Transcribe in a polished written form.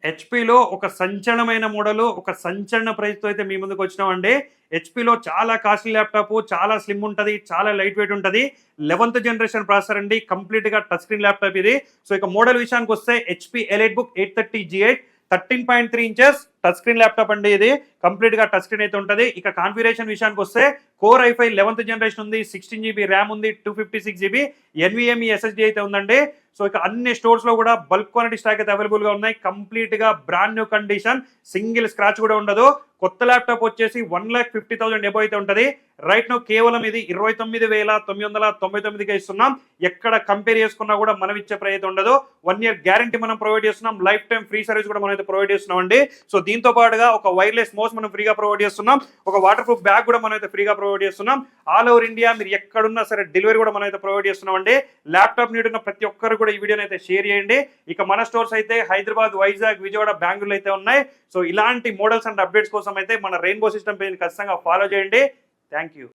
హెచ్‌పీలో ఒక సంచలనమైన మోడలు, ఒక సంచలన ప్రైస్‌తో అయితే మీ ముందుకొచ్చినామండి. హెచ్‌పీలో చాలా కాస్ట్‌లీ ల్యాప్‌టాపు, చాలా స్లిమ్ ఉంటది, చాలా లైట్ వెయిట్ ఉంటది. 11థ్ జనరేషన్ ప్రాసెసర్ అండి. కంప్లీట్‌గా టచ్ స్క్రీన్ ల్యాప్‌టాప్ ఇది. సో ఇక మోడల్ విషయానికొస్తే HP elite book 830 G8 13.3 inches touch screen laptop అండి ఇది. కంప్లీట్‌గా టచ్ స్క్రీన్ అయితే ఉంటది. ఇక కాన్ఫిగరేషన్ విషయానికొస్తే కోర్ i5 11థ్ జనరేషన్ ఉంది. 16 జీబీ ర్యామ్ ఉంది. 256 జీబీ ఎన్‌విఎంఈ ఎస్ఎస్‌డీ అయితే ఉందండి. సో ఇక అన్ని స్టోర్స్ లో కూడా బల్క్ క్వాంటిటీ స్టాక్ అయితే అవైలబుల్ గా ఉన్నాయి. కంప్లీట్ గా brand new condition, single scratch కూడా ఉండదు. కొత్త ల్యాప్టాప్ వచ్చేసి 1,50,000 ఎబో అయితే ఉంటది. రైట్ నో కేవలం ఇది 29,999కి ఇస్తున్నాం. ఎక్కడ కంపేర్ చేసుకున్నా కూడా మనం ఇచ్చే ప్రైస్ అయితే ఉండదు. 1 ఇయర్ గ్యారంటీ మనం ప్రొవైడ్ చేస్తున్నాం. లైఫ్ టైం ఫ్రీ సర్వీస్ కూడా మనం అయితే ప్రొవైడ్ చేస్తున్నాం అండి. సో దీంతో పాటుగా ఒక వైర్లెస్ మౌస్ మనం ఫ్రీగా ప్రొవైడ్ చేస్తున్నాం. ఒక వాటర్ ప్రూఫ్ బ్యాగ్ కూడా మనం అయితే ఫ్రీగా ప్రొవైడ్ చేస్తున్నాం. ఆల్ ఓవర్ ఇండియా మీరు ఎక్కడున్నా సరే డెలివరీ కూడా మనం అయితే ప్రొవైడ్ చేస్తున్నాం అండి. ల్యాప్టాప్ నీడ్ ఉన్న ప్రతి ఒక్కరు కూడా ఈ వీడియోని అయితే షేర్ చేయండి. ఇక మన స్టోర్స్ అయితే హైదరాబాద్, వైజాగ్, విజయవాడ, బెంగళూరు అయితే ఉన్నాయి. సో ఇలాంటి మోడల్స్ అండ్ అప్డేట్స్ కోసం అయితే మన రెయిన్బో సిస్టమ్ పేజ్ ఖచ్చితంగా ఫాలో చేయండి. Thank you.